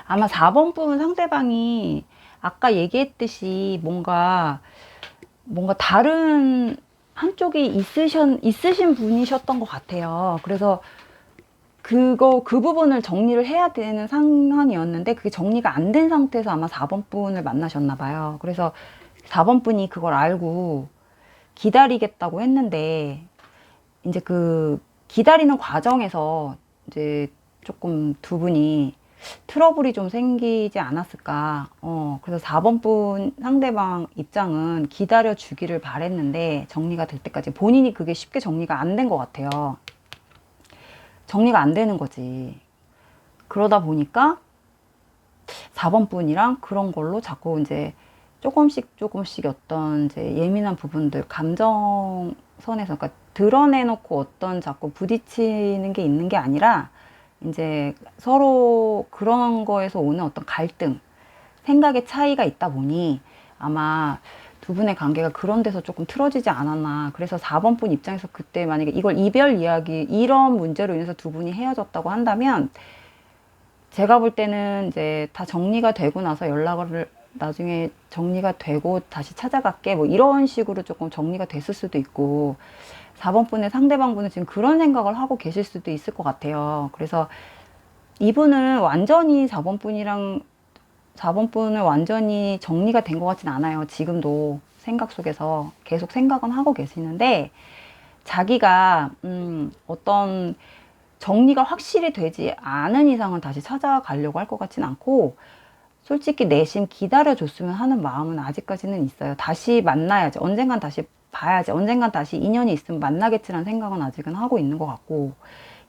아마 4번 분 상대방이 아까 얘기했듯이 뭔가 다른 한쪽이 있으신 분이셨던 것 같아요. 그래서 그 부분을 정리를 해야 되는 상황이었는데 그게 정리가 안 된 상태에서 아마 4번 분을 만나셨나 봐요. 그래서 4번 분이 그걸 알고 기다리겠다고 했는데 이제 그 기다리는 과정에서 이제 조금 두 분이 트러블이 좀 생기지 않았을까. 그래서 4번 분 상대방 입장은 기다려 주기를 바랬는데 정리가 될 때까지 본인이 그게 쉽게 정리가 안 된 것 같아요. 정리가 안 되는 거지. 그러다 보니까 4번 분이랑 그런 걸로 자꾸 이제 조금씩 어떤 이제 예민한 부분들, 감정선에서, 그러니까 드러내놓고 어떤 자꾸 부딪히는 게 있는 게 아니라 이제 서로 그런 거에서 오는 어떤 갈등, 생각의 차이가 있다 보니 아마 두 분의 관계가 그런 데서 조금 틀어지지 않았나. 그래서 4번 분 입장에서 그때 만약에 이걸 이별 이야기, 이런 문제로 인해서 두 분이 헤어졌다고 한다면 제가 볼 때는 이제 다 정리가 되고 나서 연락을 나중에 정리가 되고 다시 찾아갈게 뭐 이런 식으로 조금 정리가 됐을 수도 있고 4번 분의 상대방 분은 지금 그런 생각을 하고 계실 수도 있을 것 같아요. 그래서 이분은 완전히 4번 분이랑 4번 분은 완전히 정리가 된 것 같진 않아요. 지금도 생각 속에서 계속 생각은 하고 계시는데 자기가 어떤 정리가 확실히 되지 않은 이상은 다시 찾아가려고 할 것 같진 않고 솔직히 내심 기다려줬으면 하는 마음은 아직까지는 있어요. 다시 만나야지. 언젠간 다시 봐야지. 언젠간 다시 인연이 있으면 만나겠지라는 생각은 아직은 하고 있는 것 같고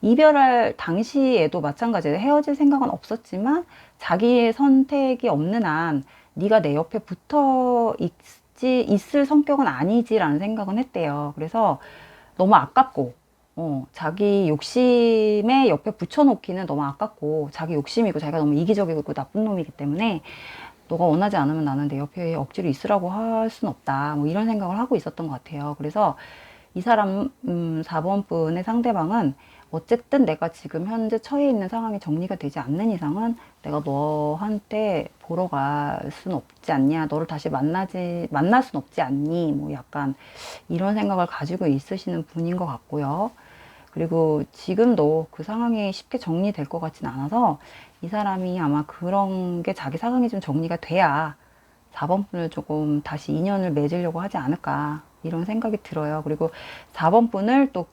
이별할 당시에도 마찬가지예요. 헤어질 생각은 없었지만 자기의 선택이 없는 한 네가 내 옆에 붙어 있을 성격은 아니지라는 생각은 했대요. 그래서 너무 아깝고 자기 욕심에 옆에 붙여놓기는 너무 아깝고 자기 욕심이고 자기가 너무 이기적이고 나쁜 놈이기 때문에 너가 원하지 않으면 나는 내 옆에 억지로 있으라고 할 순 없다. 뭐 이런 생각을 하고 있었던 것 같아요. 그래서 이 사람 4번 분의 상대방은 어쨌든 내가 지금 현재 처해 있는 상황이 정리가 되지 않는 이상은 내가 너한테 보러 갈 순 없지 않냐. 너를 다시 만날 순 없지 않니. 뭐 약간 이런 생각을 가지고 있으시는 분인 것 같고요. 그리고 지금도 그 상황이 쉽게 정리될 것 같진 않아서 이 사람이 아마 그런 게 자기 상황이 좀 정리가 돼야 4번 분을 조금 다시 인연을 맺으려고 하지 않을까 이런 생각이 들어요. 그리고 4번 분을 또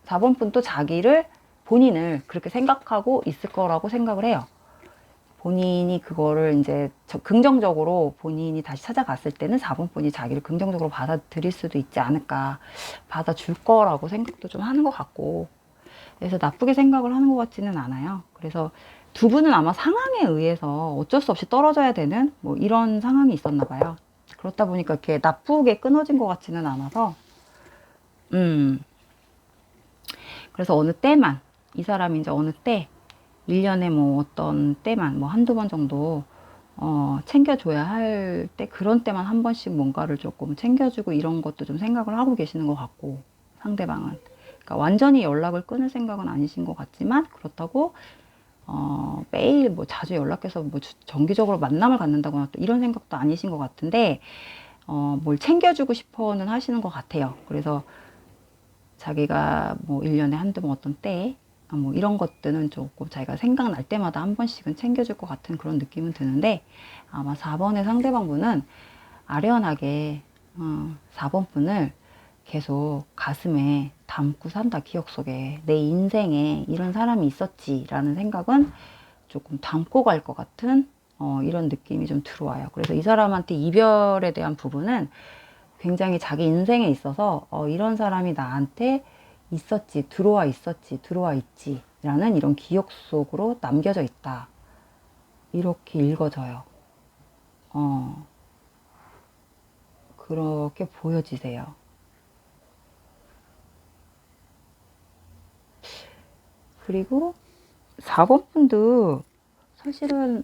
4번 분도 자기를 본인을 그렇게 생각하고 있을 거라고 생각을 해요. 본인이 그거를 이제 긍정적으로 본인이 다시 찾아갔을 때는 4번 분이 자기를 긍정적으로 받아들일 수도 있지 않을까, 받아줄 거라고 생각도 좀 하는 것 같고, 그래서 나쁘게 생각을 하는 것 같지는 않아요. 그래서 두 분은 아마 상황에 의해서 어쩔 수 없이 떨어져야 되는 뭐 이런 상황이 있었나 봐요. 그렇다 보니까 이렇게 나쁘게 끊어진 것 같지는 않아서, 그래서 어느 때만, 이 사람이 이제 어느 때, 1년에 뭐 어떤 때만, 뭐 한두 번 정도, 챙겨줘야 할 때, 그런 때만 한 번씩 뭔가를 조금 챙겨주고 이런 것도 좀 생각을 하고 계시는 것 같고, 상대방은. 그러니까 완전히 연락을 끊을 생각은 아니신 것 같지만, 그렇다고, 매일 뭐 자주 연락해서 뭐 정기적으로 만남을 갖는다거나 또 이런 생각도 아니신 것 같은데, 뭘 챙겨주고 싶어는 하시는 것 같아요. 그래서 자기가 뭐 1년에 한두 번 어떤 때, 뭐 이런 것들은 조금 자기가 생각날 때마다 한 번씩은 챙겨줄 것 같은 그런 느낌은 드는데 아마 4번의 상대방 분은 아련하게 4번 분을 계속 가슴에 담고 산다. 기억 속에 내 인생에 이런 사람이 있었지 라는 생각은 조금 담고 갈 것 같은 이런 느낌이 좀 들어와요. 그래서 이 사람한테 이별에 대한 부분은 굉장히 자기 인생에 있어서 이런 사람이 나한테 있었지, 들어와 있었지, 들어와 있지 라는 이런 기억 속으로 남겨져 있다. 이렇게 읽어져요. 그렇게 보여지세요. 그리고 4번 분도 사실은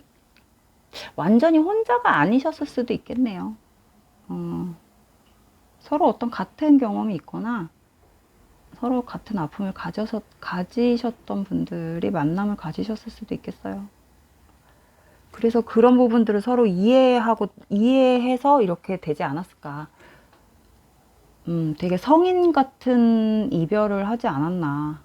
완전히 혼자가 아니셨을 수도 있겠네요. 서로 어떤 같은 경험이 있거나 서로 같은 아픔을 가지셨던 분들이 만남을 가지셨을 수도 있겠어요. 그래서 그런 부분들을 서로 이해해서 이렇게 되지 않았을까. 되게 성인 같은 이별을 하지 않았나.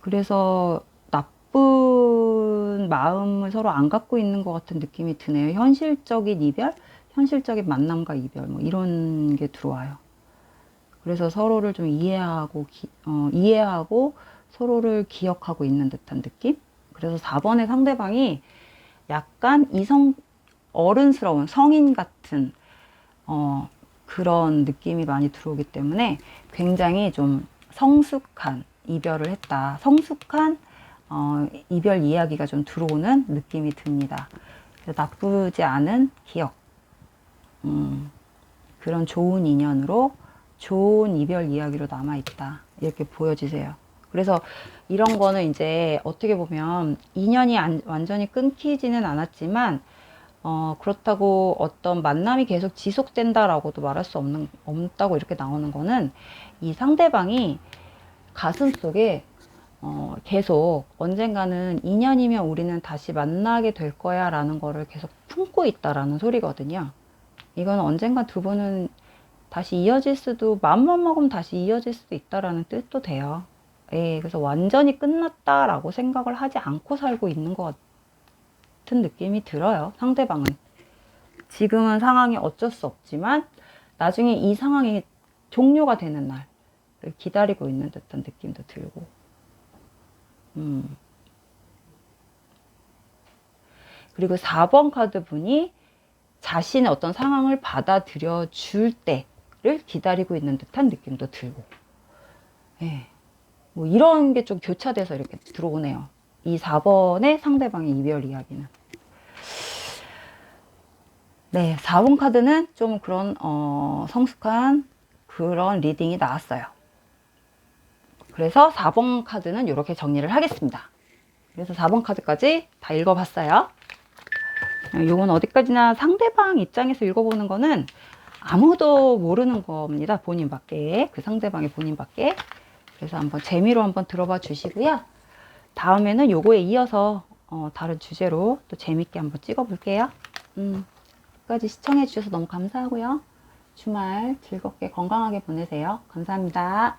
그래서 나쁜 마음을 서로 안 갖고 있는 것 같은 느낌이 드네요. 현실적인 이별, 현실적인 만남과 이별, 뭐 이런 게 들어와요. 그래서 서로를 좀 이해하고 서로를 기억하고 있는 듯한 느낌? 그래서 4번의 상대방이 약간 어른스러운 성인 같은 그런 느낌이 많이 들어오기 때문에 굉장히 좀 성숙한 이별을 했다. 성숙한 이별 이야기가 좀 들어오는 느낌이 듭니다. 그래서 나쁘지 않은 기억, 그런 좋은 인연으로 좋은 이별 이야기로 남아있다. 이렇게 보여지세요. 그래서 이런 거는 이제 어떻게 보면 인연이 완전히 끊기지는 않았지만 그렇다고 어떤 만남이 계속 지속된다라고도 말할 수 없다고 이렇게 나오는 거는 이 상대방이 가슴속에 계속 언젠가는 인연이면 우리는 다시 만나게 될 거야 라는 거를 계속 품고 있다라는 소리거든요. 이건 언젠가 두 분은 다시 이어질 수도, 마음만 먹으면 다시 이어질 수도 있다라는 뜻도 돼요. 예, 그래서 완전히 끝났다라고 생각을 하지 않고 살고 있는 것 같은 느낌이 들어요. 상대방은. 지금은 상황이 어쩔 수 없지만 나중에 이 상황이 종료가 되는 날을 기다리고 있는 듯한 느낌도 들고. 그리고 4번 카드 분이 자신의 어떤 상황을 받아들여 줄 때를 기다리고 있는 듯한 느낌도 들고. 예. 뭐 이런 게 좀 교차돼서 이렇게 들어오네요. 이 4번의 상대방의 이별 이야기는. 네, 4번 카드는 좀 그런 성숙한 그런 리딩이 나왔어요. 그래서 4번 카드는 이렇게 정리를 하겠습니다. 그래서 4번 카드까지 다 읽어봤어요. 요건 어디까지나 상대방 입장에서 읽어보는 거는 아무도 모르는 겁니다. 본인밖에. 그 상대방의 본인밖에. 그래서 한번 재미로 한번 들어봐 주시고요. 다음에는 요거에 이어서 다른 주제로 또 재밌게 한번 찍어 볼게요. 끝까지 시청해 주셔서 너무 감사하고요. 주말 즐겁게 건강하게 보내세요. 감사합니다.